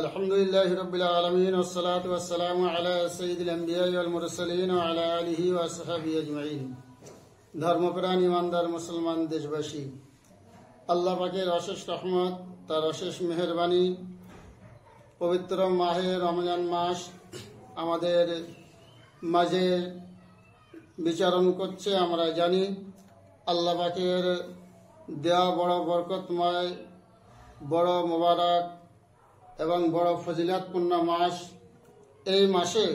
আলহামদুলিল্লাহি রাব্বিল আলামিন ওয়াসসালাতু ওয়াসসালামু আলা সাইয়্যিদিল আমবিয়াই ওয়াল মুরসালিন ওয়া আলা আলিহি ওয়া আসহাবিহি আজমাইন। ধর্মপ্রাণ ইমানদার মুসলমান দেশবাসী, আল্লাহ পাকের অশেষ রহমত, তার অশেষ মেহেরবানি, পবিত্র মাহে রমজান মাস আমাদের মাঝে বিচরণ করছে। আমরা জানি আল্লাহ পাকের দেওয়া বড় বরকতময়, বড় মোবারক এবং বড় ফজিলাতপূর্ণ মাস। এই মাসে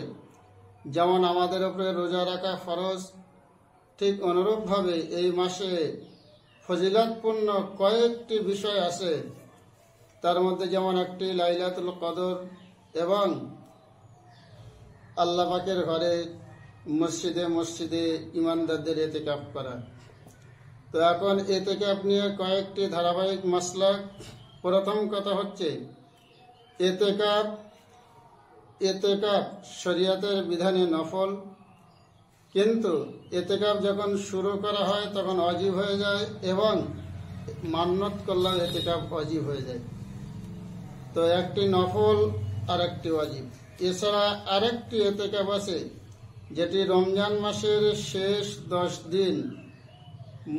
যেমন আমাদের উপরে রোজা রাখা ফরজ, ঠিক অনুরূপভাবে এই মাসে ফজিলাতপূর্ণ কয়েকটি বিষয় আছে। তার মধ্যে যেমন একটি লাইলাতুল কদর এবং আল্লাহ পাকের ঘরে মসজিদে মসজিদে ইমানদারদের এতেকাফ করা। তো এখন এতেকাফ নিয়ে কয়েকটি ধারাবাহিক মাসলাক। প্রথম কথা হচ্ছে এতেকাফ শরিয়তের বিধানে নফল, কিন্তু এতেকাফ যখন শুরু করা হয় তখন ওয়াজিব হয়ে যায় এবং মান্নত করলেও এতেকাফ ওয়াজিব হয়ে যায়। তো একটি নফল আর একটি ওয়াজিব। এছাড়া আরেকটি এতেকাফ আছে যেটি রমজান মাসের শেষ 10 দিন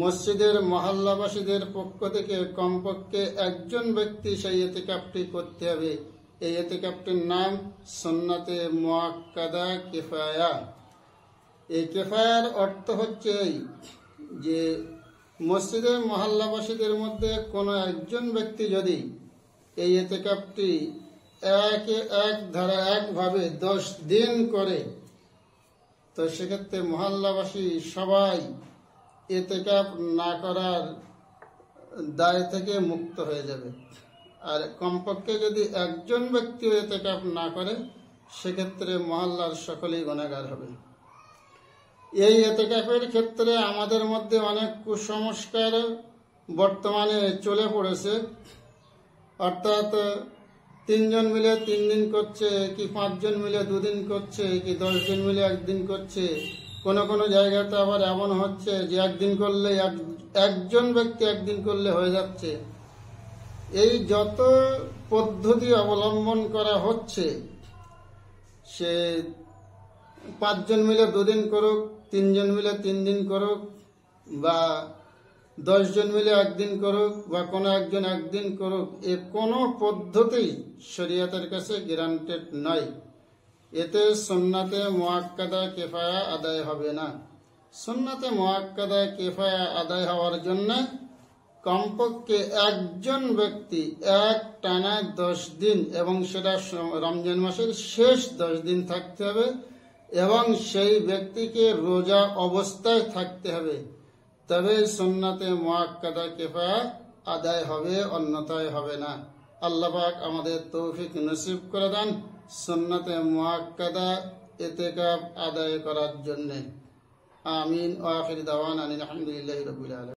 মসজিদের মহল্লাবাসীদের পক্ষ থেকে কমপক্ষে একজন ব্যক্তি সেই এতেকাফটি করতে হবে। এই এতেকাফটির নাম সুন্নতে মুআক্কাদা কিফায়া। এই কিফায়ার অর্থ হচ্ছে যে মসজিদের মহল্লাবাসীদের মধ্যে কোনো একজন ব্যক্তি যদি এই এতেকাফটি একভাবে 10 দিন করে, তো সেক্ষেত্রে মহল্লাবাসী সবাই এতেকাফ না করার দায় থেকে মুক্ত হয়ে যাবে। আর কমপক্ষে যদি একজন ব্যক্তিও এতেকাফ না করে, সেক্ষেত্রে মহল্লার সকলেই গুনাহগার হবে। এই এতেকাফের ক্ষেত্রে আমাদের মধ্যে অনেক কুসংস্কার বর্তমানে চলে পড়েছে। অর্থাৎ 3 জন মিলে 3 দিন করছে, কি 5 জন মিলে 2 দিন করছে, কি 10 জন মিলে 1 দিন করছে। কোনো কোনো জায়গাতে আবার এমন হচ্ছে যে একদিন করলে একজন ব্যক্তি একদিন করলে হয়ে যাচ্ছে। এই যত পদ্ধতি অবলম্বন করা হচ্ছে, সে 5 জন মিলে 2 দিন করুক, 3 জন মিলে 3 দিন করুক, বা 10 জন মিলে 1 দিন করুক, বা কোনো একজন 1 দিন করুক, এ কোনো পদ্ধতি শরীয়তের কাছে গ্যারান্টেড নয়। এতে সুন্নাতে মুআক্কাদা কিফায়া আদায় হবে না। সুন্নাতে মুআক্কাদা কিফায়া আদায় হওয়ার জন্য কমপক্ষে একজন ব্যক্তি টানা 10 দিন, এবং সেটা রমজান মাসের শেষ 10 দিন থাকতে হবে, এবং সেই ব্যক্তিকে রোজা অবস্থায় থাকতে হবে। তবে সুন্নাতে মুআক্কাদা কিফায়া আদায় হবে, অন্যথায় হবে না। আল্লাহ পাক আমাদের তৌফিক নসিব করে দেন সুন্নাতে মুআক্কাদা এতেকাফ আদায় করার জন্য। আমিন। ওয়া আখির দাওয়ানা আলহামদুলিল্লাহি রাব্বিল আলামিন।